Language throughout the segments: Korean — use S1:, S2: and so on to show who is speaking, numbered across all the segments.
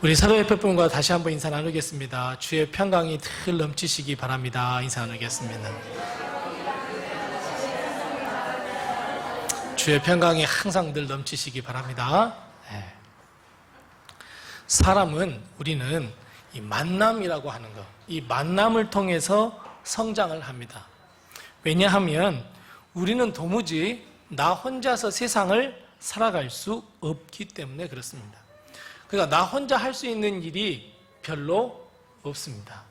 S1: 우리 사도협회분과 다시 한번 인사 나누겠습니다. 주의 평강이 늘 넘치시기 바랍니다. 인사 나누겠습니다. 주의 평강이 항상 늘 넘치시기 바랍니다. 우리는 이 만남이라고 하는 것, 이 만남을 통해서 성장을 합니다. 왜냐하면 우리는 도무지 나 혼자서 세상을 살아갈 수 없기 때문에 그렇습니다. 그러니까 나 혼자 할 수 있는 일이 별로 없습니다.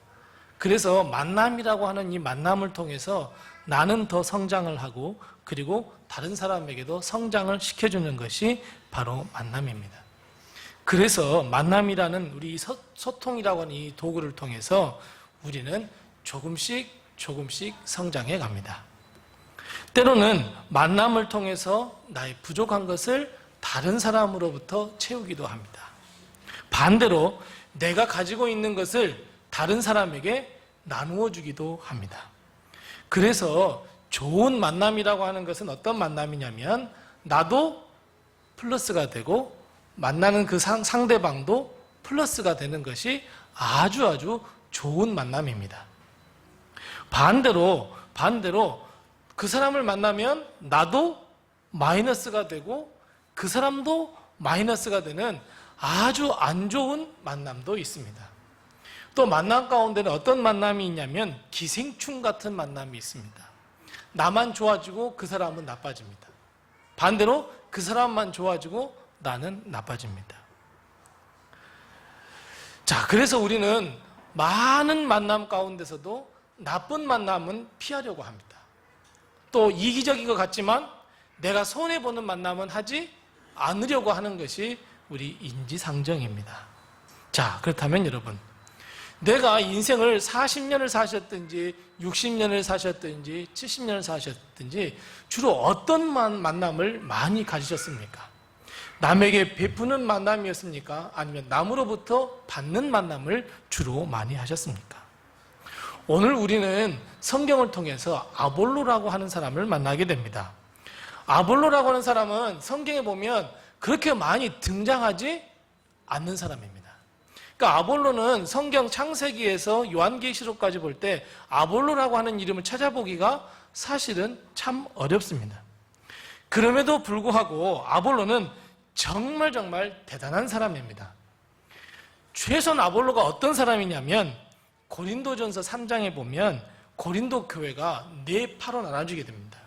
S1: 그래서 만남이라고 하는 이 만남을 통해서 나는 더 성장을 하고 그리고 다른 사람에게도 성장을 시켜주는 것이 바로 만남입니다. 그래서 만남이라는 우리 소통이라고 하는 이 도구를 통해서 우리는 조금씩 성장해 갑니다. 때로는 만남을 통해서 나의 부족한 것을 다른 사람으로부터 채우기도 합니다. 반대로 내가 가지고 있는 것을 다른 사람에게 나누어 주기도 합니다. 그래서 좋은 만남이라고 하는 것은 어떤 만남이냐면 나도 플러스가 되고 만나는 그 상대방도 플러스가 되는 것이 아주 좋은 만남입니다. 반대로 그 사람을 만나면 나도 마이너스가 되고 그 사람도 마이너스가 되는 아주 안 좋은 만남도 있습니다. 또 만남 가운데는 어떤 만남이 있냐면 기생충 같은 만남이 있습니다. 나만 좋아지고 그 사람은 나빠집니다. 반대로 그 사람만 좋아지고 나는 나빠집니다. 자, 그래서 우리는 많은 만남 가운데서도 나쁜 만남은 피하려고 합니다. 또 이기적인 것 같지만 내가 손해보는 만남은 하지 않으려고 하는 것이 우리 인지상정입니다. 자, 그렇다면 여러분, 내가 인생을 40년을 사셨든지 60년을 사셨든지 70년을 사셨든지 주로 어떤 만남을 많이 가지셨습니까? 남에게 베푸는 만남이었습니까? 아니면 남으로부터 받는 만남을 주로 많이 하셨습니까? 오늘 우리는 성경을 통해서 아볼로라고 하는 사람을 만나게 됩니다. 아볼로라고 하는 사람은 성경에 보면 그렇게 많이 등장하지 않는 사람입니다. 그러니까 아볼로는 성경 창세기에서 요한계시록까지 볼 때 아볼로라고 하는 이름을 찾아보기가 사실은 참 어렵습니다. 그럼에도 불구하고 아볼로는 정말 대단한 사람입니다. 최소한 아볼로가 어떤 사람이냐면 고린도전서 3장에 보면 고린도 교회가 네 파로 나눠지게 됩니다.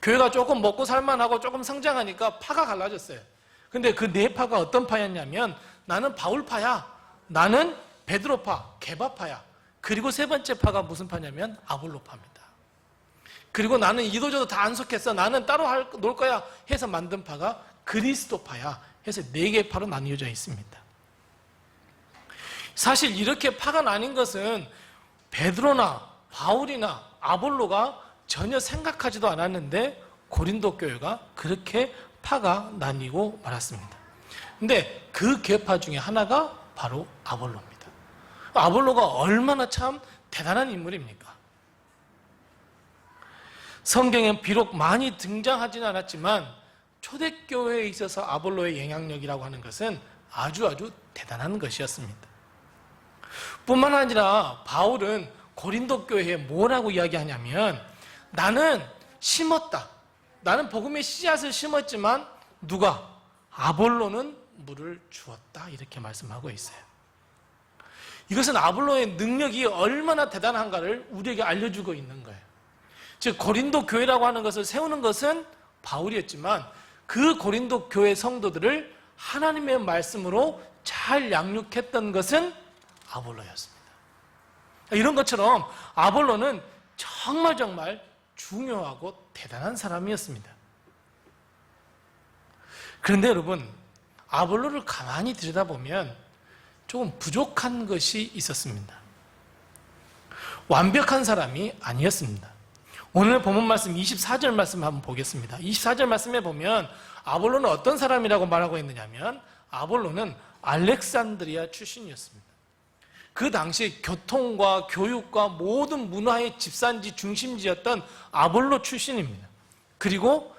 S1: 교회가 조금 먹고 살만하고 조금 성장하니까 파가 갈라졌어요. 근데 그 네 파가 어떤 파였냐면 나는 바울파야, 나는 베드로파, 게바파야. 그리고 세 번째 파가 무슨 파냐면 아볼로파입니다. 그리고 나는 이도저도 다 안 속했어, 나는 따로 놀 거야 해서 만든 파가 그리스도파야 해서 네 개 파로 나뉘어져 있습니다. 사실 이렇게 파가 나뉜 것은 베드로나 바울이나 아볼로가 전혀 생각하지도 않았는데 고린도 교회가 그렇게 파가 나뉘고 말았습니다. 근데 그 계파 중에 하나가 바로 아볼로입니다. 아볼로가 얼마나 참 대단한 인물입니까? 성경엔 비록 많이 등장하지는 않았지만 초대교회에 있어서 아볼로의 영향력이라고 하는 것은 아주 대단한 것이었습니다. 뿐만 아니라 바울은 고린도 교회에 뭐라고 이야기하냐면 나는 심었다. 나는 복음의 씨앗을 심었지만 누가? 아볼로는 물을 주었다. 이렇게 말씀하고 있어요. 이것은 아볼로의 능력이 얼마나 대단한가를 우리에게 알려주고 있는 거예요. 즉 고린도 교회라고 하는 것을 세우는 것은 바울이었지만 그 고린도 교회 성도들을 하나님의 말씀으로 잘 양육했던 것은 아볼로였습니다. 이런 것처럼 아볼로는 정말 중요하고 대단한 사람이었습니다. 그런데 여러분, 아볼로를 가만히 들여다보면 조금 부족한 것이 있었습니다. 완벽한 사람이 아니었습니다. 오늘 본문 말씀 24절 말씀 한번 보겠습니다. 24절 말씀에 보면 아볼로는 어떤 사람이라고 말하고 있느냐면 아볼로는 알렉산드리아 출신이었습니다. 그 당시 교통과 교육과 모든 문화의 집산지 중심지였던 아볼로 출신입니다. 그리고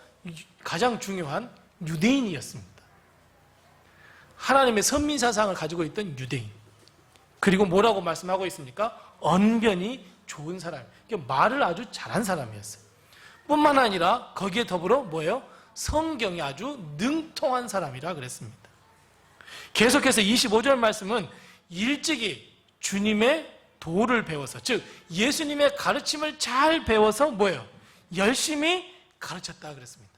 S1: 가장 중요한 유대인이었습니다. 하나님의 선민사상을 가지고 있던 유대인. 그리고 뭐라고 말씀하고 있습니까? 언변이 좋은 사람. 말을 아주 잘한 사람이었어요. 뿐만 아니라 거기에 더불어 뭐예요? 성경이 아주 능통한 사람이라 그랬습니다. 계속해서 25절 말씀은 일찍이 주님의 도를 배워서, 즉 예수님의 가르침을 잘 배워서 뭐예요? 열심히 가르쳤다 그랬습니다.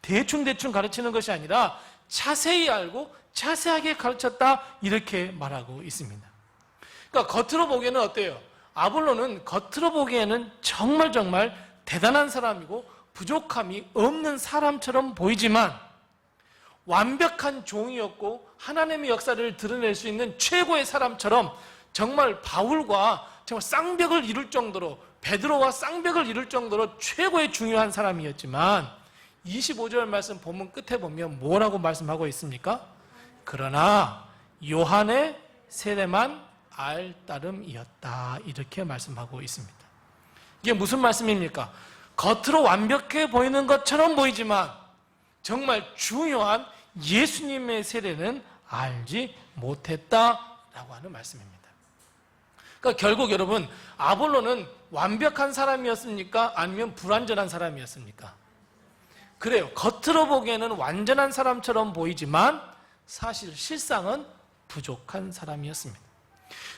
S1: 대충 가르치는 것이 아니라 자세히 알고 자세하게 가르쳤다 이렇게 말하고 있습니다. 그러니까 겉으로 보기에는 어때요? 아볼로는 겉으로 보기에는 정말 대단한 사람이고 부족함이 없는 사람처럼 보이지만 완벽한 종이었고 하나님의 역사를 드러낼 수 있는 최고의 사람처럼 정말 바울과 정말 쌍벽을 이룰 정도로, 베드로와 쌍벽을 이룰 정도로 최고의 중요한 사람이었지만 25절 말씀 본문 끝에 보면 뭐라고 말씀하고 있습니까? 그러나 요한의 세례만 알 따름이었다 이렇게 말씀하고 있습니다. 이게 무슨 말씀입니까? 겉으로 완벽해 보이는 것처럼 보이지만 정말 중요한 예수님의 세례는 알지 못했다라고 하는 말씀입니다. 그러니까 결국 여러분, 아볼로는 완벽한 사람이었습니까? 아니면 불완전한 사람이었습니까? 그래요. 겉으로 보기에는 완전한 사람처럼 보이지만 사실 실상은 부족한 사람이었습니다.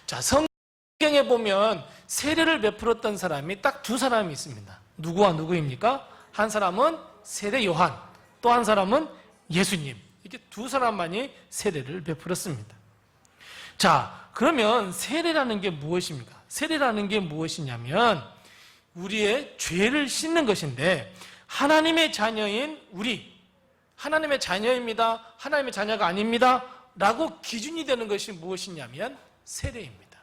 S1: 자, 성경에 보면 세례를 베풀었던 사람이 딱 두 사람이 있습니다. 누구와 누구입니까? 한 사람은 세례 요한, 또 한 사람은 예수님. 이렇게 두 사람만이 세례를 베풀었습니다. 자, 그러면 세례라는 게 무엇입니까? 세례라는 게 무엇이냐면 우리의 죄를 씻는 것인데, 하나님의 자녀인 우리, 하나님의 자녀입니다, 하나님의 자녀가 아닙니다 라고 기준이 되는 것이 무엇이냐면 세례입니다.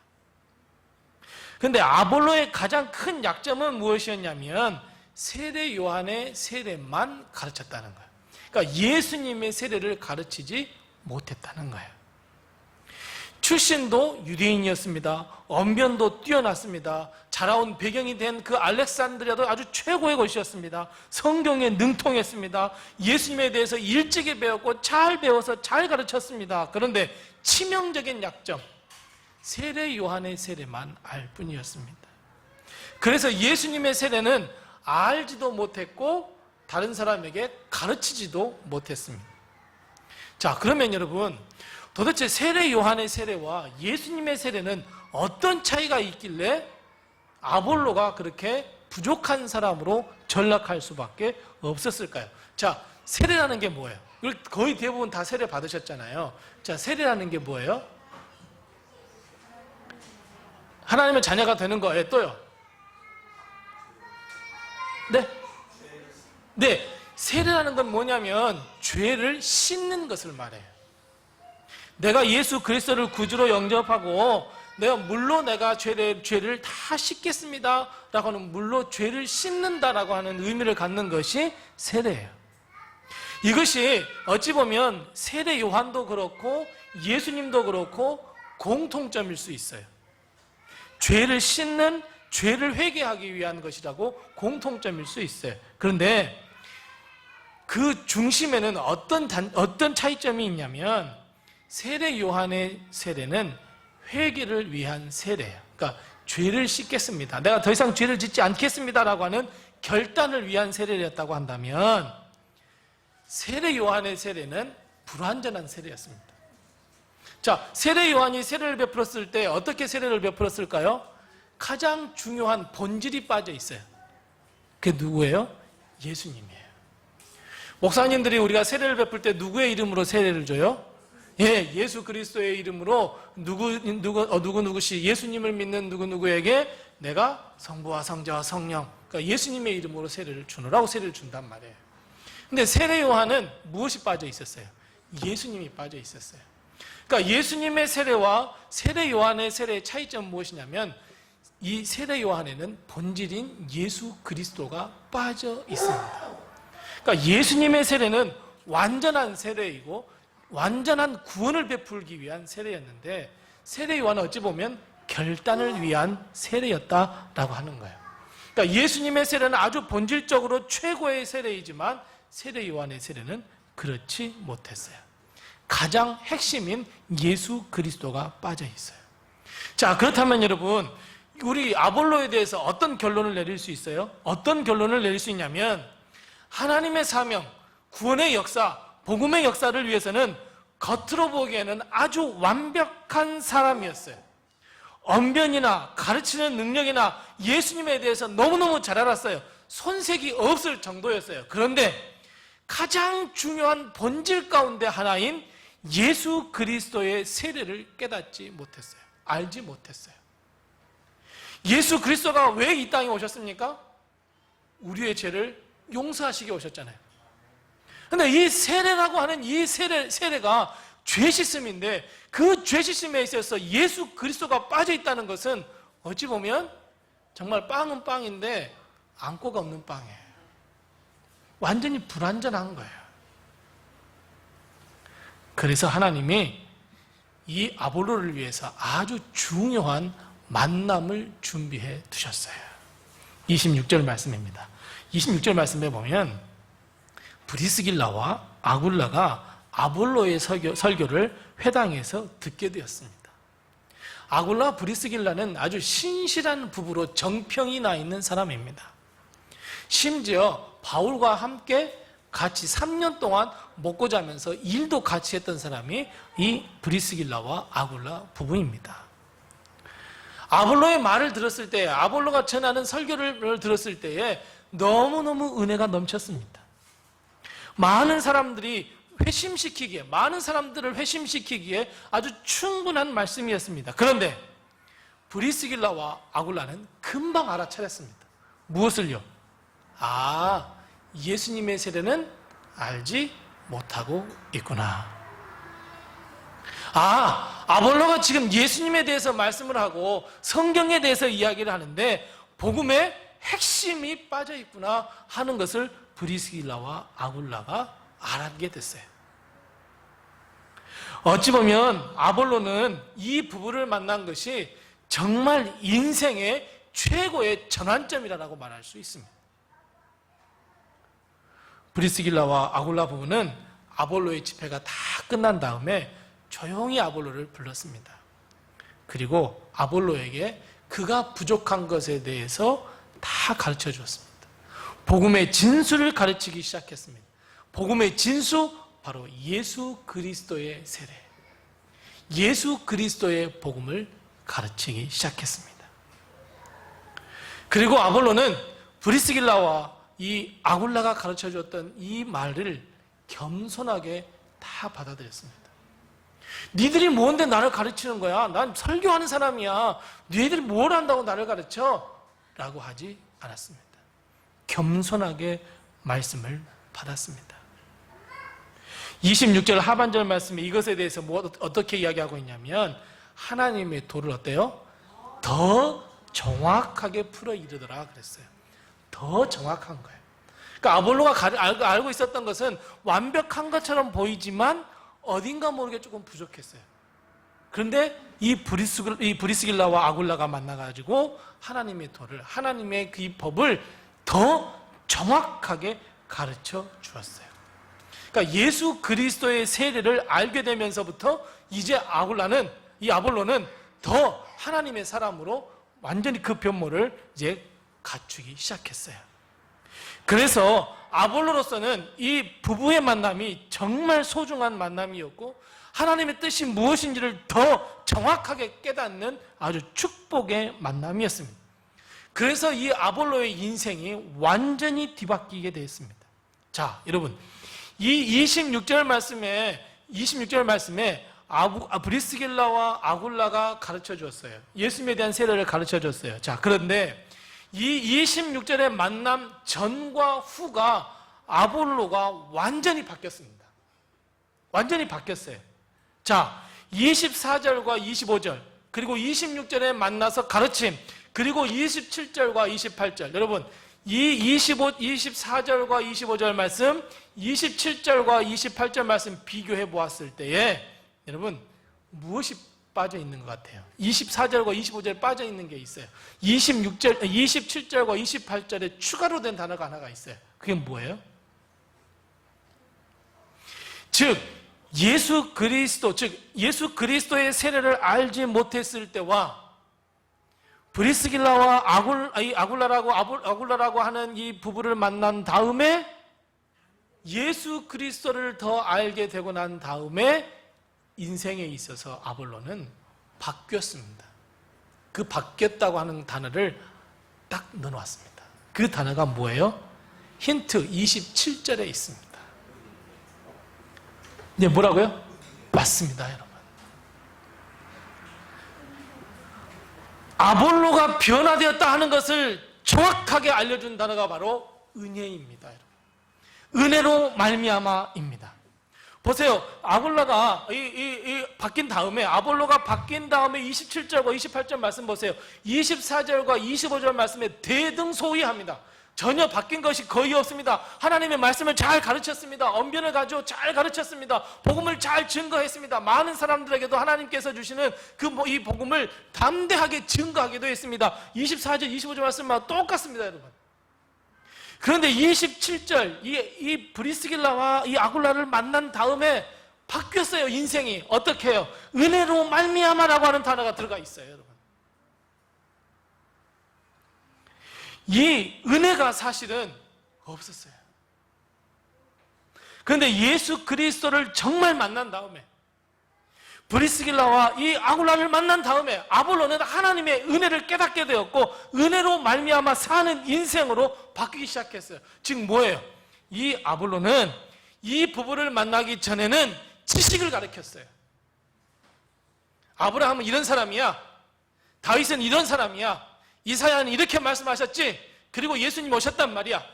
S1: 그런데 아볼로의 가장 큰 약점은 무엇이었냐면 세례 요한의 세례만 가르쳤다는 거예요. 그러니까 예수님의 세례를 가르치지 못했다는 거예요. 출신도 유대인이었습니다. 언변도 뛰어났습니다. 자라온 배경이 된 그 알렉산드리아도 아주 최고의 곳이었습니다. 성경에 능통했습니다. 예수님에 대해서 일찍이 배웠고 잘 배워서 잘 가르쳤습니다. 그런데 치명적인 약점, 세례 요한의 세례만 알 뿐이었습니다. 그래서 예수님의 세례는 알지도 못했고 다른 사람에게 가르치지도 못했습니다. 자, 그러면 여러분, 도대체 세례 요한의 세례와 예수님의 세례는 어떤 차이가 있길래 아볼로가 그렇게 부족한 사람으로 전락할 수밖에 없었을까요? 자, 세례라는 게 뭐예요? 거의 대부분 다 세례 받으셨잖아요. 자, 세례라는 게 뭐예요? 하나님의 자녀가 되는 거예요. 또요? 네, 세례라는 건 뭐냐면 죄를 씻는 것을 말해요. 내가 예수 그리스도를 구주로 영접하고 내가 물로 내가 죄를 다 씻겠습니다 라고 하는, 물로 죄를 씻는다라고 하는 의미를 갖는 것이 세례예요. 이것이 어찌 보면 세례 요한도 그렇고 예수님도 그렇고 공통점일 수 있어요. 죄를 씻는, 죄를 회개하기 위한 것이라고 공통점일 수 있어요. 그런데 그 중심에는 어떤 차이점이 있냐면 세례 요한의 세례는 회개를 위한 세례예요. 그러니까 죄를 씻겠습니다, 내가 더 이상 죄를 짓지 않겠습니다라고 하는 결단을 위한 세례였다고 한다면 세례 요한의 세례는 불완전한 세례였습니다. 자, 세례 요한이 세례를 베풀었을 때 어떻게 세례를 베풀었을까요? 가장 중요한 본질이 빠져 있어요. 그게 누구예요? 예수님이에요. 목사님들이 우리가 세례를 베풀 때 누구의 이름으로 세례를 줘요? 예, 예수 그리스도의 이름으로 누구시 예수님을 믿는 누구에게 내가 성부와 성자와 성령, 그러니까 예수님의 이름으로 세례를 주노라고 세례를 준단 말이에요. 근데 세례 요한은 무엇이 빠져 있었어요? 예수님이 빠져 있었어요. 그러니까 예수님의 세례와 세례 요한의 세례의 차이점은 무엇이냐면 이 세례 요한에는 본질인 예수 그리스도가 빠져 있습니다. 그러니까 예수님의 세례는 완전한 세례이고 완전한 구원을 베풀기 위한 세례였는데 세례 요한은 어찌 보면 결단을 위한 세례였다라고 하는 거예요. 그러니까 예수님의 세례는 아주 본질적으로 최고의 세례이지만 세례 요한의 세례는 그렇지 못했어요. 가장 핵심인 예수 그리스도가 빠져 있어요. 자, 그렇다면 여러분, 우리 아볼로에 대해서 어떤 결론을 내릴 수 있어요? 어떤 결론을 내릴 수 있냐면, 하나님의 사명, 구원의 역사, 복음의 역사를 위해서는 겉으로 보기에는 아주 완벽한 사람이었어요. 언변이나 가르치는 능력이나 예수님에 대해서 너무너무 잘 알았어요. 손색이 없을 정도였어요. 그런데 가장 중요한 본질 가운데 하나인 예수 그리스도의 세례를 깨닫지 못했어요. 알지 못했어요. 예수 그리스도가 왜 이 땅에 오셨습니까? 우리의 죄를 용서하시게 오셨잖아요. 근데 이 세례라고 하는 이 세례가 죄 씻음인데, 그 죄 씻음에 있어서 예수 그리스도가 빠져 있다는 것은 어찌 보면 정말 빵은 빵인데 안고가 없는 빵이에요. 완전히 불완전한 거예요. 그래서 하나님이 이 아볼로를 위해서 아주 중요한 만남을 준비해 두셨어요. 26절 말씀입니다. 26절 말씀에 보면 브리스길라와 아굴라가 아볼로의 설교를 회당에서 듣게 되었습니다. 아굴라 브리스길라는 아주 신실한 부부로 정평이 나 있는 사람입니다. 심지어 바울과 함께 같이 3년 동안 먹고 자면서 일도 같이 했던 사람이 이 브리스길라와 아굴라 부부입니다. 아볼로의 말을 들었을 때, 아볼로가 전하는 설교를 들었을 때에 너무너무 은혜가 넘쳤습니다. 많은 사람들을 회심시키기에 아주 충분한 말씀이었습니다. 그런데 브리스길라와 아굴라는 금방 알아차렸습니다. 무엇을요? 예수님의 세례는 알지 못하고 있구나. 아볼로가 지금 예수님에 대해서 말씀을 하고 성경에 대해서 이야기를 하는데 복음의 핵심이 빠져 있구나 하는 것을 브리스길라와 아굴라가 알게 됐어요. 어찌 보면 아볼로는 이 부부를 만난 것이 정말 인생의 최고의 전환점이라고 말할 수 있습니다. 브리스길라와 아굴라 부부는 아볼로의 집회가 다 끝난 다음에 조용히 아볼로를 불렀습니다. 그리고 아볼로에게 그가 부족한 것에 대해서 다 가르쳐 주었습니다. 복음의 진수를 가르치기 시작했습니다. 복음의 진수, 바로 예수 그리스도의 세례, 예수 그리스도의 복음을 가르치기 시작했습니다. 그리고 아볼로는 브리스길라와 이 아굴라가 가르쳐 줬던 이 말을 겸손하게 다 받아들였습니다. 니들이 뭔데 나를 가르치는 거야? 난 설교하는 사람이야. 너희들이 뭘 안다고 나를 가르쳐? 라고 하지 않았습니다. 겸손하게 말씀을 받았습니다. 26절 하반절 말씀에 이것에 대해서 어떻게 이야기하고 있냐면, 하나님의 도를 어때요? 더 정확하게 풀어 이르더라 그랬어요. 더 정확한 거예요. 그러니까 아볼로가 알고 있었던 것은 완벽한 것처럼 보이지만 어딘가 모르게 조금 부족했어요. 그런데 이 브리스길라와 아굴라가 만나가지고 하나님의 도를, 하나님의 그 법을 더 정확하게 가르쳐 주었어요. 그러니까 예수 그리스도의 세례를 알게 되면서부터 이제 아볼로는 더 하나님의 사람으로 완전히 그 변모를 이제 갖추기 시작했어요. 그래서 아볼로로서는 이 부부의 만남이 정말 소중한 만남이었고, 하나님의 뜻이 무엇인지를 더 정확하게 깨닫는 아주 축복의 만남이었습니다. 그래서 이 아볼로의 인생이 완전히 뒤바뀌게 되었습니다. 자, 여러분, 이 26절 말씀에 브리스길라와 아굴라가 가르쳐 주었어요. 예수님에 대한 세례를 가르쳐 줬어요. 자, 그런데 이 26절의 만남 전과 후가 아볼로가 완전히 바뀌었습니다. 완전히 바뀌었어요. 자, 24절과 25절, 그리고 26절에 만나서 가르침, 그리고 27절과 28절. 여러분, 이 24절과 25절 말씀, 27절과 28절 말씀 비교해 보았을 때에 여러분, 무엇이 빠져 있는 것 같아요? 24절과 25절에 빠져 있는 게 있어요. 27절과 28절에 추가로 된 단어가 하나가 있어요. 그게 뭐예요? 즉 예수 그리스도, 즉 예수 그리스도의 세례를 알지 못했을 때와 브리스길라와 아굴라라고 하는 이 부부를 만난 다음에 예수 그리스도를 더 알게 되고 난 다음에 인생에 있어서 아볼로는 바뀌었습니다. 그 바뀌었다고 하는 단어를 딱 넣어놨습니다. 그 단어가 뭐예요? 힌트 27절에 있습니다. 네, 뭐라고요? 맞습니다, 여러분. 아볼로가 변화되었다 하는 것을 정확하게 알려준 단어가 바로 은혜입니다, 여러분. 은혜로 말미암아입니다. 보세요. 아볼로가 바뀐 다음에, 아볼로가 바뀐 다음에 27절과 28절 말씀 보세요. 24절과 25절 말씀에 대등소이합니다. 전혀 바뀐 것이 거의 없습니다. 하나님의 말씀을 잘 가르쳤습니다. 언변을 가지고 잘 가르쳤습니다. 복음을 잘 증거했습니다. 많은 사람들에게도 하나님께서 주시는 이 복음을 담대하게 증거하기도 했습니다. 24절, 25절 말씀과 똑같습니다, 여러분. 그런데 27절, 이 브리스길라와 이 아굴라를 만난 다음에 바뀌었어요, 인생이. 어떻게 해요? 은혜로 말미암아라고 하는 단어가 들어가 있어요, 여러분. 이 은혜가 사실은 없었어요. 그런데 예수 그리스도를 정말 만난 다음에, 브리스길라와 이 아굴라를 만난 다음에 아볼로는 하나님의 은혜를 깨닫게 되었고 은혜로 말미암아 사는 인생으로 바뀌기 시작했어요. 즉 뭐예요? 이 아볼로는 이 부부를 만나기 전에는 지식을 가르쳤어요. 아브라함은 이런 사람이야, 다윗은 이런 사람이야, 이사야는 이렇게 말씀하셨지, 그리고 예수님 오셨단 말이야,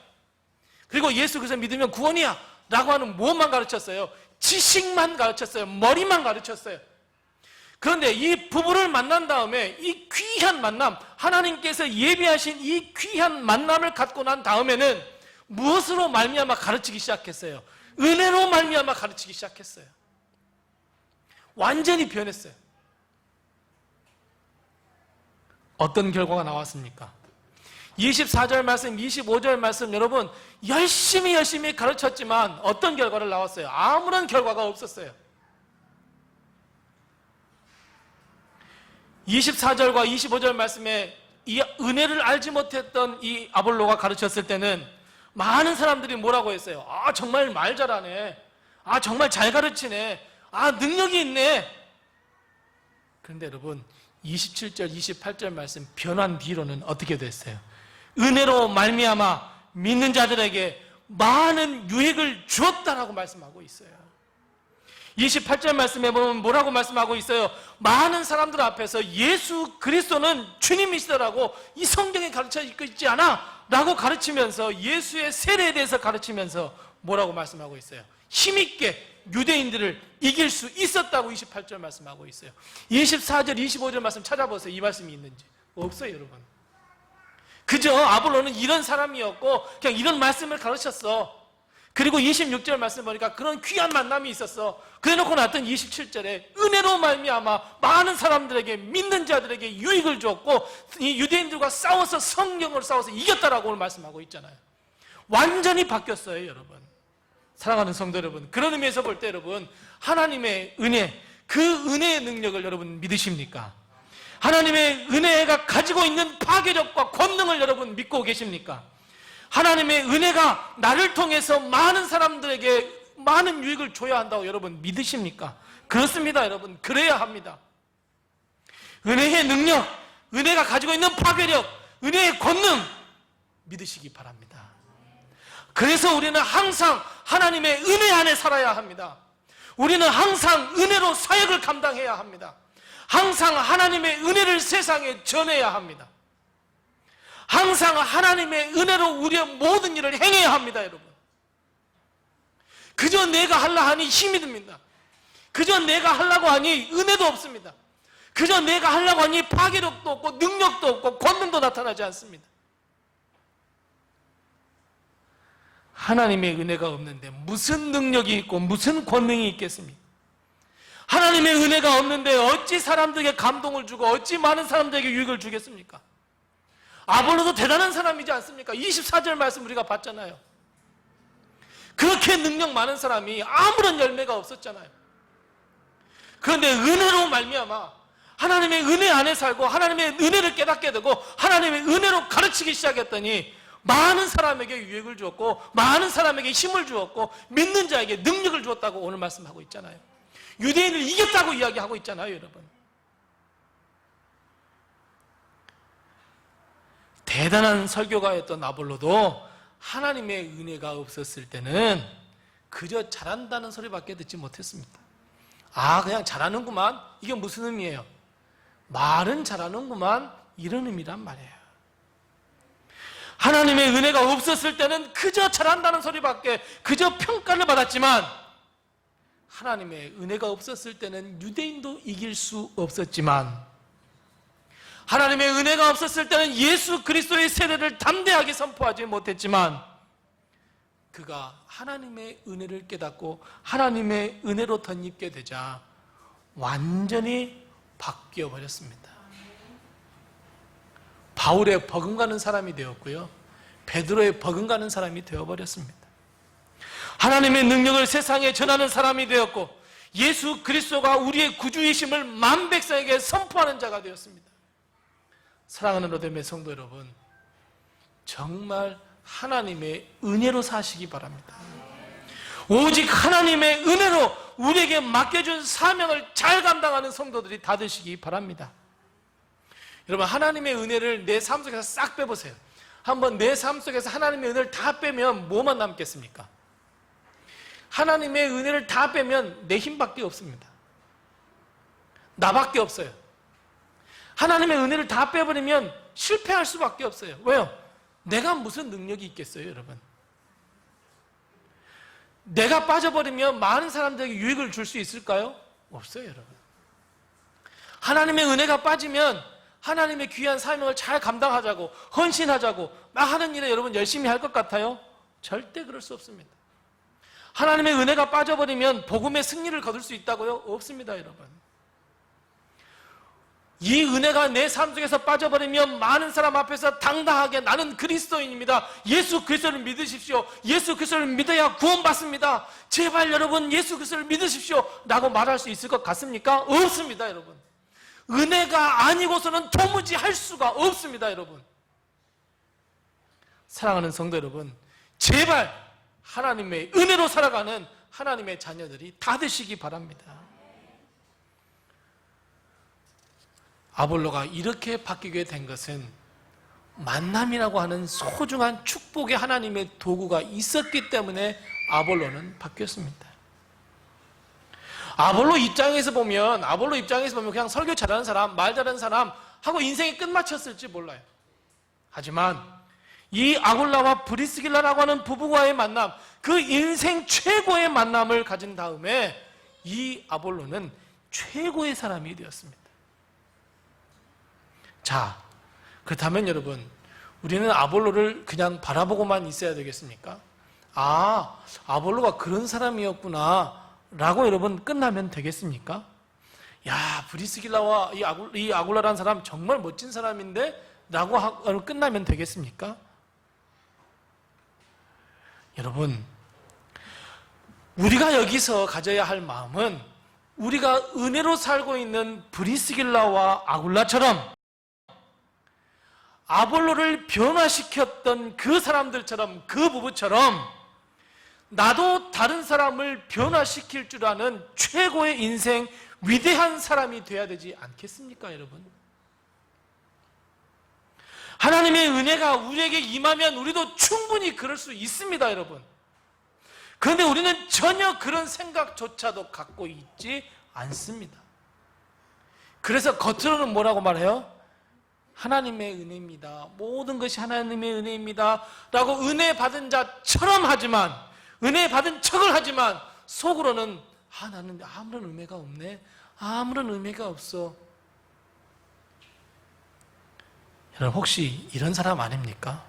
S1: 그리고 예수 그래서 믿으면 구원이야 라고 하는 무엇만 가르쳤어요? 지식만 가르쳤어요. 머리만 가르쳤어요. 그런데 이 부부를 만난 다음에 이 귀한 만남, 하나님께서 예비하신 이 귀한 만남을 갖고 난 다음에는 무엇으로 말미암아 가르치기 시작했어요? 은혜로 말미암아 가르치기 시작했어요. 완전히 변했어요. 어떤 결과가 나왔습니까? 24절 말씀, 25절 말씀, 여러분 열심히 가르쳤지만 어떤 결과를 나왔어요? 아무런 결과가 없었어요. 24절과 25절 말씀에 이 은혜를 알지 못했던 이 아볼로가 가르쳤을 때는 많은 사람들이 뭐라고 했어요? 아, 정말 말 잘하네, 아, 정말 잘 가르치네, 아, 능력이 있네. 그런데 여러분 27절, 28절 말씀 변한 뒤로는 어떻게 됐어요? 은혜로 말미암아 믿는 자들에게 많은 유익을 주었다라고 말씀하고 있어요. 28절 말씀에 보면 뭐라고 말씀하고 있어요? 많은 사람들 앞에서 예수 그리스도는 주님이시더라고 이 성경에 가르쳐 있지 않아? 라고 가르치면서 예수의 세례에 대해서 가르치면서 뭐라고 말씀하고 있어요? 힘있게 유대인들을 이길 수 있었다고 28절 말씀하고 있어요. 24절, 25절 말씀 찾아보세요. 이 말씀이 있는지. 없어요, 여러분. 그저 아볼로는 이런 사람이었고 그냥 이런 말씀을 가르쳤어. 그리고 26절 말씀 보니까 그런 귀한 만남이 있었어. 그래놓고 나왔던 27절에 은혜로 말미암아 많은 사람들에게, 믿는 자들에게 유익을 줬고 이 유대인들과 싸워서 성경을 싸워서 이겼다라고 오늘 말씀하고 있잖아요. 완전히 바뀌었어요, 여러분. 사랑하는 성도 여러분, 그런 의미에서 볼 때 여러분, 하나님의 은혜, 그 은혜의 능력을 여러분 믿으십니까? 하나님의 은혜가 가지고 있는 파괴력과 권능을 여러분 믿고 계십니까? 하나님의 은혜가 나를 통해서 많은 사람들에게 많은 유익을 줘야 한다고 여러분 믿으십니까? 그렇습니다, 여러분. 그래야 합니다. 은혜의 능력, 은혜가 가지고 있는 파괴력, 은혜의 권능 믿으시기 바랍니다. 그래서 우리는 항상 하나님의 은혜 안에 살아야 합니다. 우리는 항상 은혜로 사역을 감당해야 합니다. 항상 하나님의 은혜를 세상에 전해야 합니다. 항상 하나님의 은혜로 우리의 모든 일을 행해야 합니다, 여러분. 그저 내가 하려 하니 힘이 듭니다. 그저 내가 하려고 하니 은혜도 없습니다. 그저 내가 하려고 하니 파괴력도 없고 능력도 없고 권능도 나타나지 않습니다. 하나님의 은혜가 없는데 무슨 능력이 있고 무슨 권능이 있겠습니까? 하나님의 은혜가 없는데 어찌 사람들에게 감동을 주고 어찌 많은 사람들에게 유익을 주겠습니까? 아볼로도 대단한 사람이지 않습니까? 24절 말씀 우리가 봤잖아요. 그렇게 능력 많은 사람이 아무런 열매가 없었잖아요. 그런데 은혜로 말미암아 하나님의 은혜 안에 살고 하나님의 은혜를 깨닫게 되고 하나님의 은혜로 가르치기 시작했더니 많은 사람에게 유익을 주었고 많은 사람에게 힘을 주었고 믿는 자에게 능력을 주었다고 오늘 말씀하고 있잖아요. 유대인을 이겼다고 이야기하고 있잖아요, 여러분. 대단한 설교가였던 아볼로도 하나님의 은혜가 없었을 때는 그저 잘한다는 소리밖에 듣지 못했습니다. 아, 그냥 잘하는구만. 이게 무슨 의미예요? 말은 잘하는구만. 이런 의미란 말이에요. 하나님의 은혜가 없었을 때는 그저 잘한다는 소리밖에, 그저 평가를 받았지만 하나님의 은혜가 없었을 때는 유대인도 이길 수 없었지만 하나님의 은혜가 없었을 때는 예수 그리스도의 세례를 담대하게 선포하지 못했지만 그가 하나님의 은혜를 깨닫고 하나님의 은혜로 덧입게 되자 완전히 바뀌어 버렸습니다. 바울의 버금가는 사람이 되었고요, 베드로의 버금가는 사람이 되어버렸습니다. 하나님의 능력을 세상에 전하는 사람이 되었고 예수 그리스도가 우리의 구주이심을 만 백성에게 선포하는 자가 되었습니다. 사랑하는 로뎀의 성도 여러분, 정말 하나님의 은혜로 사시기 바랍니다. 오직 하나님의 은혜로 우리에게 맡겨준 사명을 잘 감당하는 성도들이 다 되시기 바랍니다. 여러분, 하나님의 은혜를 내 삶 속에서 싹 빼보세요. 한번 내 삶 속에서 하나님의 은혜를 다 빼면 뭐만 남겠습니까? 하나님의 은혜를 다 빼면 내 힘밖에 없습니다. 나밖에 없어요. 하나님의 은혜를 다 빼버리면 실패할 수밖에 없어요. 왜요? 내가 무슨 능력이 있겠어요, 여러분? 내가 빠져버리면 많은 사람들에게 유익을 줄 수 있을까요? 없어요, 여러분. 하나님의 은혜가 빠지면 하나님의 귀한 사명을 잘 감당하자고, 헌신하자고 막 하는 일에 여러분 열심히 할 것 같아요? 절대 그럴 수 없습니다. 하나님의 은혜가 빠져버리면 복음의 승리를 거둘 수 있다고요? 없습니다, 여러분. 이 은혜가 내 삶 속에서 빠져버리면 많은 사람 앞에서 당당하게 나는 그리스도인입니다, 예수 그리스도를 믿으십시오, 예수 그리스도를 믿어야 구원받습니다, 제발 여러분 예수 그리스도를 믿으십시오 라고 말할 수 있을 것 같습니까? 없습니다, 여러분. 은혜가 아니고서는 도무지 할 수가 없습니다, 여러분. 사랑하는 성도 여러분, 제발 하나님의 은혜로 살아가는 하나님의 자녀들이 다 되시기 바랍니다. 아볼로가 이렇게 바뀌게 된 것은 만남이라고 하는 소중한 축복의 하나님의 도구가 있었기 때문에 아볼로는 바뀌었습니다. 아볼로 입장에서 보면 그냥 설교 잘하는 사람, 말 잘하는 사람 하고 인생이 끝마쳤을지 몰라요. 하지만 이 아굴라와 브리스길라라고 하는 부부와의 만남, 그 인생 최고의 만남을 가진 다음에 이 아볼로는 최고의 사람이 되었습니다. 자, 그렇다면 여러분, 우리는 아볼로를 그냥 바라보고만 있어야 되겠습니까? 아, 아볼로가 그런 사람이었구나 라고 여러분 끝나면 되겠습니까? 야, 브리스길라와 이 아굴라라는 사람 정말 멋진 사람인데 라고 끝나면 되겠습니까? 여러분, 우리가 여기서 가져야 할 마음은 우리가 은혜로 살고 있는 브리스길라와 아굴라처럼 아볼로를 변화시켰던 그 사람들처럼, 그 부부처럼 나도 다른 사람을 변화시킬 줄 아는 최고의 인생 위대한 사람이 되어야 되지 않겠습니까, 여러분? 하나님의 은혜가 우리에게 임하면 우리도 충분히 그럴 수 있습니다, 여러분. 그런데 우리는 전혀 그런 생각조차도 갖고 있지 않습니다. 그래서 겉으로는 뭐라고 말해요? 하나님의 은혜입니다, 모든 것이 하나님의 은혜입니다 라고 은혜 받은 자처럼 하지만, 은혜 받은 척을 하지만 속으로는 나는 아무런 의미가 없네, 아무런 의미가 없어. 여러분, 혹시 이런 사람 아닙니까?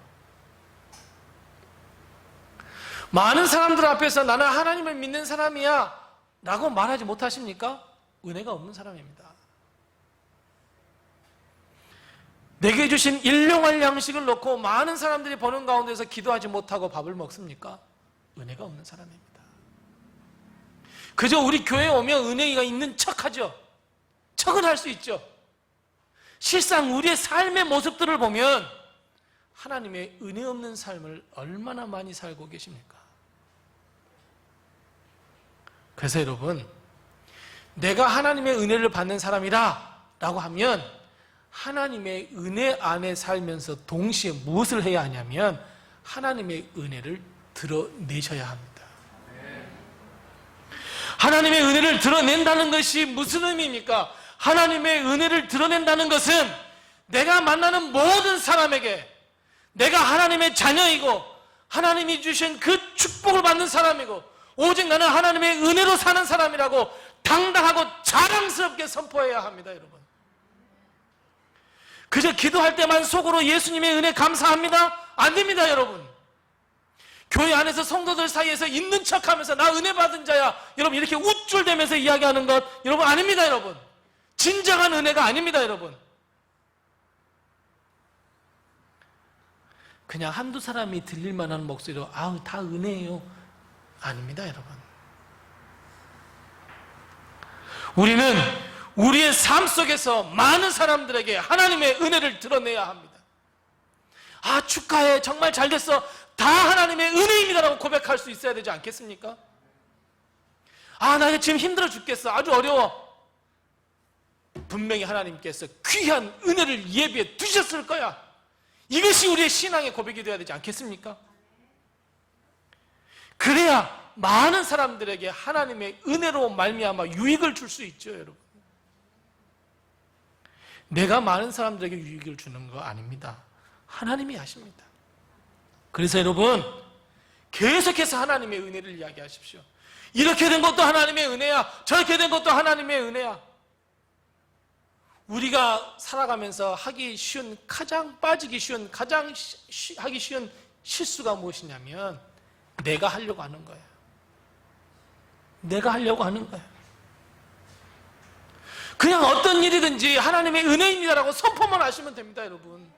S1: 많은 사람들 앞에서 나는 하나님을 믿는 사람이야 라고 말하지 못하십니까? 은혜가 없는 사람입니다. 내게 주신 일용할 양식을 놓고 많은 사람들이 보는 가운데서 기도하지 못하고 밥을 먹습니까? 은혜가 없는 사람입니다. 그저 우리 교회에 오면 은혜가 있는 척하죠. 척은 할 수 있죠. 실상 우리의 삶의 모습들을 보면 하나님의 은혜 없는 삶을 얼마나 많이 살고 계십니까? 그래서 여러분, 내가 하나님의 은혜를 받는 사람이라 라고 하면 하나님의 은혜 안에 살면서 동시에 무엇을 해야 하냐면 하나님의 은혜를 드러내셔야 합니다. 하나님의 은혜를 드러낸다는 것이 무슨 의미입니까? 하나님의 은혜를 드러낸다는 것은 내가 만나는 모든 사람에게 내가 하나님의 자녀이고 하나님이 주신 그 축복을 받는 사람이고 오직 나는 하나님의 은혜로 사는 사람이라고 당당하고 자랑스럽게 선포해야 합니다, 여러분. 그저 기도할 때만 속으로 예수님의 은혜 감사합니다? 안 됩니다, 여러분. 교회 안에서 성도들 사이에서 있는 척하면서 나 은혜 받은 자야, 여러분 이렇게 우쭐대면서 이야기하는 것 여러분 아닙니다, 여러분. 진정한 은혜가 아닙니다, 여러분. 그냥 한두 사람이 들릴 만한 목소리로 아우 다 은혜예요, 아닙니다, 여러분. 우리는 우리의 삶 속에서 많은 사람들에게 하나님의 은혜를 드러내야 합니다. 아, 축하해, 정말 잘 됐어, 다 하나님의 은혜입니다라고 고백할 수 있어야 되지 않겠습니까? 아, 나 지금 힘들어 죽겠어, 아주 어려워. 분명히 하나님께서 귀한 은혜를 예비해 두셨을 거야. 이것이 우리의 신앙의 고백이 되어야 되지 않겠습니까? 그래야 많은 사람들에게 하나님의 은혜로 말미암아 유익을 줄 수 있죠, 여러분. 내가 많은 사람들에게 유익을 주는 거 아닙니다. 하나님이 하십니다. 그래서 여러분, 계속해서 하나님의 은혜를 이야기하십시오. 이렇게 된 것도 하나님의 은혜야, 저렇게 된 것도 하나님의 은혜야. 우리가 살아가면서 하기 쉬운, 가장 빠지기 쉬운, 가장 하기 쉬운 실수가 무엇이냐면 내가 하려고 하는 거예요. 내가 하려고 하는 거예요. 그냥 어떤 일이든지 하나님의 은혜입니다라고 선포만 하시면 됩니다, 여러분.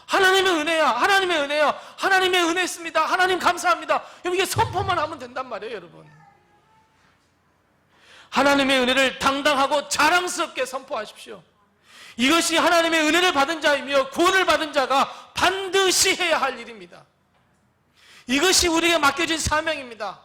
S1: 하나님의 은혜야, 하나님의 은혜야, 하나님의 은혜였습니다, 하나님 감사합니다. 여러분, 이게 선포만 하면 된단 말이에요, 여러분. 하나님의 은혜를 당당하고 자랑스럽게 선포하십시오. 이것이 하나님의 은혜를 받은 자이며 구원을 받은 자가 반드시 해야 할 일입니다. 이것이 우리에게 맡겨진 사명입니다.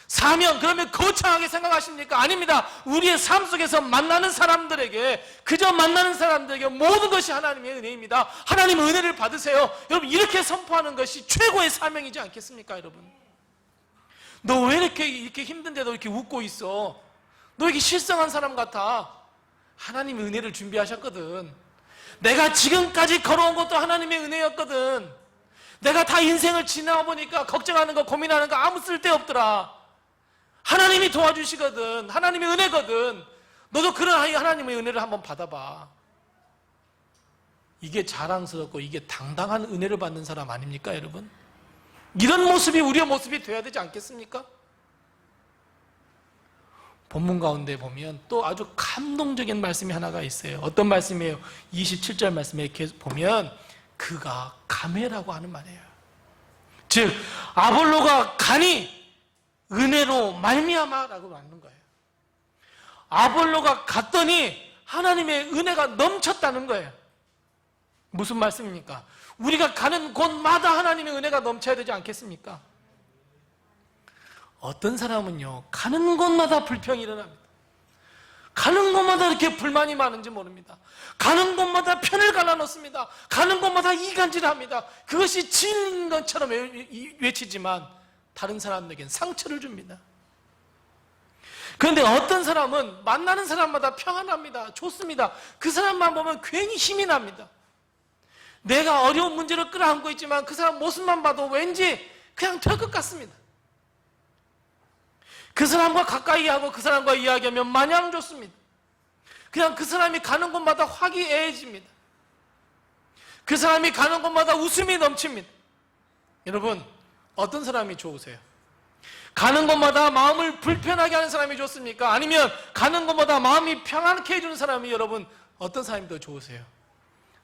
S1: 사명, 그러면 거창하게 생각하십니까? 아닙니다. 우리의 삶 속에서 만나는 사람들에게, 그저 만나는 사람들에게 모든 것이 하나님의 은혜입니다. 하나님의 은혜를 받으세요. 여러분, 이렇게 선포하는 것이 최고의 사명이지 않겠습니까, 여러분? 너 왜 이렇게 힘든데도 이렇게 웃고 있어? 너 이렇게 실성한 사람 같아. 하나님의 은혜를 준비하셨거든. 내가 지금까지 걸어온 것도 하나님의 은혜였거든. 내가 다 인생을 지나와 보니까 걱정하는 거, 고민하는 거 아무 쓸데없더라. 하나님이 도와주시거든. 하나님의 은혜거든. 너도 그런 하나님의 은혜를 한번 받아봐. 이게 자랑스럽고 이게 당당한 은혜를 받는 사람 아닙니까, 여러분? 이런 모습이 우리의 모습이 되어야 되지 않겠습니까? 본문 가운데 보면 또 아주 감동적인 말씀이 하나가 있어요. 어떤 말씀이에요? 27절 말씀에 보면 그가 가매라고 하는 말이에요. 즉 아볼로가 가니 은혜로 말미암아라고 하는 거예요. 아볼로가 갔더니 하나님의 은혜가 넘쳤다는 거예요. 무슨 말씀입니까? 우리가 가는 곳마다 하나님의 은혜가 넘쳐야 되지 않겠습니까? 어떤 사람은요, 가는 곳마다 불평이 일어납니다. 가는 곳마다 이렇게 불만이 많은지 모릅니다. 가는 곳마다 편을 갈라놓습니다. 가는 곳마다 이간질합니다. 그것이 진리인 것처럼 외치지만 다른 사람에게는 상처를 줍니다. 그런데 어떤 사람은 만나는 사람마다 평안합니다. 좋습니다. 그 사람만 보면 괜히 힘이 납니다. 내가 어려운 문제를 끌어안고 있지만 그 사람 모습만 봐도 왠지 그냥 될 것 같습니다. 그 사람과 가까이 하고 그 사람과 이야기하면 마냥 좋습니다. 그냥 그 사람이 가는 곳마다 화기애애해집니다. 그 사람이 가는 곳마다 웃음이 넘칩니다. 여러분, 어떤 사람이 좋으세요? 가는 곳마다 마음을 불편하게 하는 사람이 좋습니까? 아니면 가는 곳마다 마음이 평안케 해주는 사람이, 여러분, 어떤 사람이 더 좋으세요?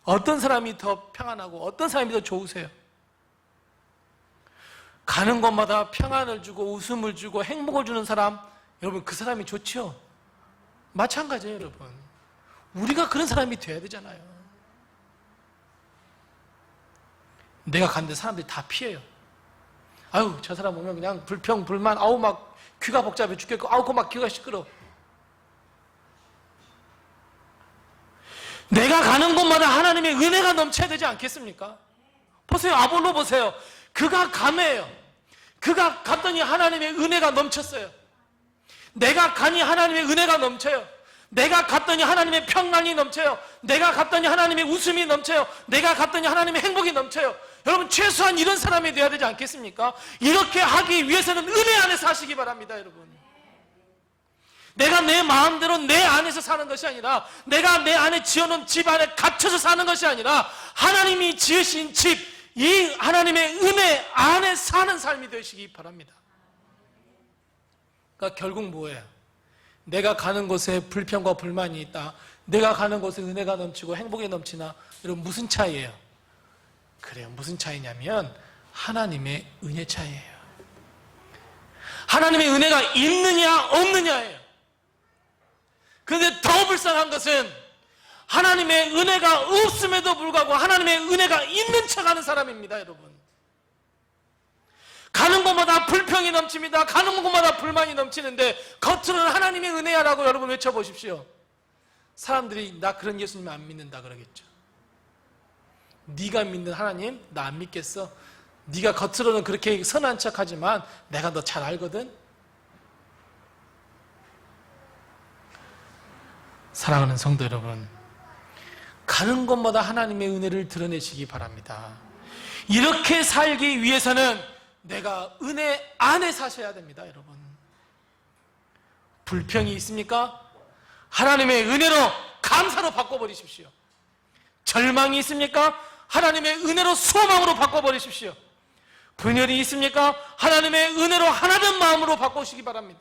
S1: 어떤 사람이 더 평안하고 어떤 사람이 더 좋으세요? 가는 곳마다 평안을 주고 웃음을 주고 행복을 주는 사람, 여러분, 그 사람이 좋죠? 마찬가지예요, 여러분. 우리가 그런 사람이 돼야 되잖아요. 내가 갔는데 사람들이 다 피해요. 아유, 저 사람 오면 그냥 불평, 불만, 아우, 막 귀가 복잡해 죽겠고, 아우, 막 귀가 시끄러워. 내가 가는 곳마다 하나님의 은혜가 넘쳐야 되지 않겠습니까? 보세요, 아볼로 보세요. 그가 감해요. 그가 갔더니 하나님의 은혜가 넘쳤어요. 내가 가니 하나님의 은혜가 넘쳐요. 내가 갔더니 하나님의 평강이 넘쳐요. 내가 갔더니 하나님의 웃음이 넘쳐요. 내가 갔더니 하나님의 행복이 넘쳐요. 여러분, 최소한 이런 사람이 되어야 되지 않겠습니까? 이렇게 하기 위해서는 은혜 안에 사시기 바랍니다, 여러분. 내가 내 마음대로 내 안에서 사는 것이 아니라, 내가 내 안에 지어놓은 집 안에 갇혀서 사는 것이 아니라, 하나님이 지으신 집, 이 하나님의 은혜 안에 사는 삶이 되시기 바랍니다. 그러니까 결국 뭐예요? 내가 가는 곳에 불평과 불만이 있다, 내가 가는 곳에 은혜가 넘치고 행복이 넘치나, 여러분, 무슨 차이예요? 그래요, 무슨 차이냐면 하나님의 은혜 차이예요. 하나님의 은혜가 있느냐 없느냐예요. 그런데 더 불쌍한 것은 하나님의 은혜가 없음에도 불구하고 하나님의 은혜가 있는 척하는 사람입니다, 여러분. 가는 곳마다 불평이 넘칩니다. 가는 곳마다 불만이 넘치는데 겉으로는 하나님의 은혜야라고 여러분 외쳐보십시오. 사람들이 나 그런 예수님 안 믿는다 그러겠죠. 네가 믿는 하나님 나 안 믿겠어. 네가 겉으로는 그렇게 선한 척하지만 내가 너 잘 알거든. 사랑하는 성도 여러분, 가는 곳마다 하나님의 은혜를 드러내시기 바랍니다. 이렇게 살기 위해서는 내가 은혜 안에 사셔야 됩니다, 여러분. 불평이 있습니까? 하나님의 은혜로 감사로 바꿔버리십시오. 절망이 있습니까? 하나님의 은혜로 소망으로 바꿔버리십시오. 분열이 있습니까? 하나님의 은혜로 하나된 마음으로 바꾸시기 바랍니다.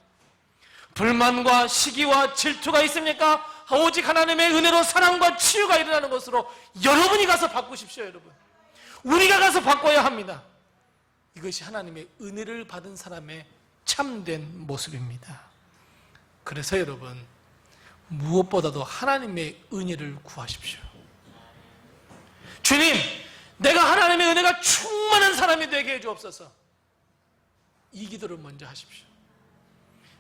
S1: 불만과 시기와 질투가 있습니까? 오직 하나님의 은혜로 사랑과 치유가 일어나는 것으로 여러분이 가서 바꾸십시오, 여러분. 우리가 가서 바꿔야 합니다. 이것이 하나님의 은혜를 받은 사람의 참된 모습입니다. 그래서 여러분, 무엇보다도 하나님의 은혜를 구하십시오. 주님, 내가 하나님의 은혜가 충만한 사람이 되게 해주옵소서. 이 기도를 먼저 하십시오.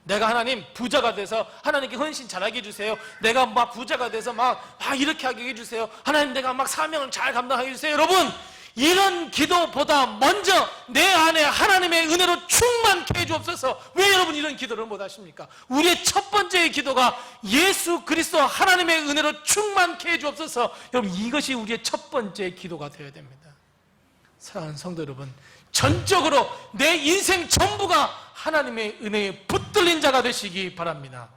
S1: 내가 하나님 부자가 돼서 하나님께 헌신 잘하게 해주세요. 내가 막 부자가 돼서 막 이렇게 하게 해주세요. 하나님, 내가 막 사명을 잘 감당하게 해주세요. 여러분, 이런 기도보다 먼저 내 안에 하나님의 은혜로 충만케 해주옵소서. 왜 여러분 이런 기도를 못 하십니까? 우리의 첫 번째 기도가 예수 그리스도 하나님의 은혜로 충만케 해주옵소서. 여러분, 이것이 우리의 첫 번째 기도가 되어야 됩니다. 사랑하는 성도 여러분, 전적으로 내 인생 전부가 하나님의 은혜에 붙들린 자가 되시기 바랍니다.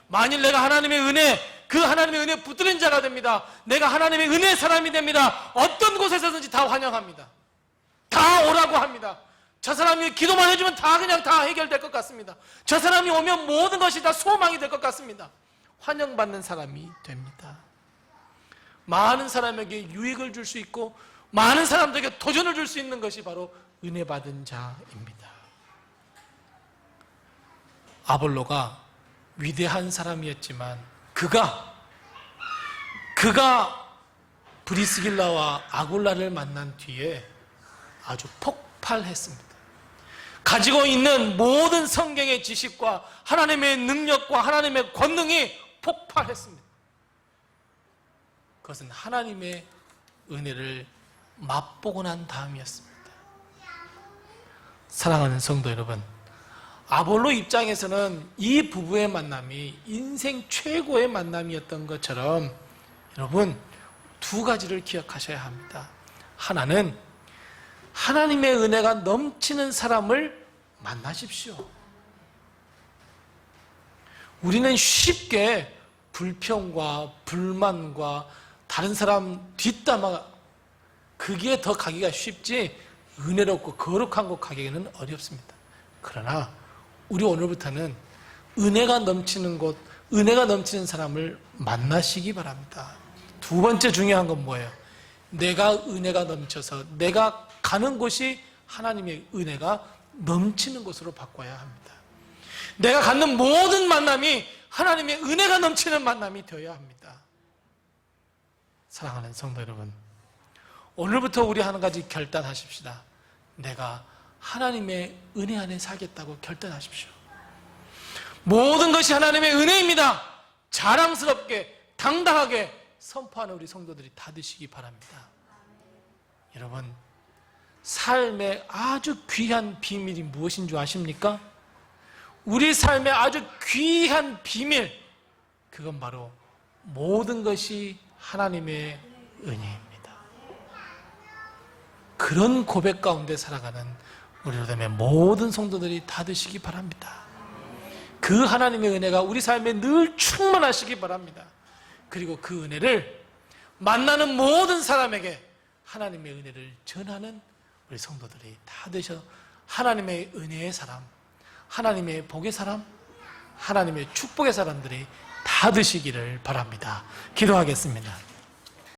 S1: 만일 내가 하나님의 은혜, 그 하나님의 은혜에 붙들린 자가 됩니다. 내가 하나님의 은혜의 사람이 됩니다. 어떤 곳에서든지 다 환영합니다. 다 오라고 합니다. 저 사람이 기도만 해주면 다 그냥 다 해결될 것 같습니다. 저 사람이 오면 모든 것이 다 소망이 될 것 같습니다. 환영받는 사람이 됩니다. 많은 사람에게 유익을 줄 수 있고 많은 사람들에게 도전을 줄 수 있는 것이 바로 은혜 받은 자입니다. 아볼로가 위대한 사람이었지만 그가 브리스길라와 아굴라를 만난 뒤에 아주 폭발했습니다. 가지고 있는 모든 성경의 지식과 하나님의 능력과 하나님의 권능이 폭발했습니다. 그것은 하나님의 은혜를 맛보고 난 다음이었습니다. 사랑하는 성도 여러분, 아볼로 입장에서는 이 부부의 만남이 인생 최고의 만남이었던 것처럼 여러분, 두 가지를 기억하셔야 합니다. 하나는 하나님의 은혜가 넘치는 사람을 만나십시오. 우리는 쉽게 불평과 불만과 다른 사람 뒷담화, 그게 더 가기가 쉽지 은혜롭고 거룩한 곳 가기에는 어렵습니다. 그러나 우리 오늘부터는 은혜가 넘치는 곳, 은혜가 넘치는 사람을 만나시기 바랍니다. 두 번째 중요한 건 뭐예요? 내가 은혜가 넘쳐서 내가 가는 곳이 하나님의 은혜가 넘치는 곳으로 바꿔야 합니다. 내가 갖는 모든 만남이 하나님의 은혜가 넘치는 만남이 되어야 합니다. 사랑하는 성도 여러분, 오늘부터 우리 한 가지 결단하십시다. 내가 하나님의 은혜 안에 살겠다고 결단하십시오. 모든 것이 하나님의 은혜입니다. 자랑스럽게 당당하게 선포하는 우리 성도들이 다 되시기 바랍니다. 여러분, 삶의 아주 귀한 비밀이 무엇인 줄 아십니까? 우리 삶의 아주 귀한 비밀, 그건 바로 모든 것이 하나님의 은혜입니다. 그런 고백 가운데 살아가는 우리 로뎀의 모든 성도들이 다 되시기 바랍니다. 그 하나님의 은혜가 우리 삶에 늘 충만하시기 바랍니다. 그리고 그 은혜를 만나는 모든 사람에게 하나님의 은혜를 전하는 우리 성도들이 다 되셔 하나님의 은혜의 사람, 하나님의 복의 사람, 하나님의 축복의 사람들이 다 되시기를 바랍니다. 기도하겠습니다.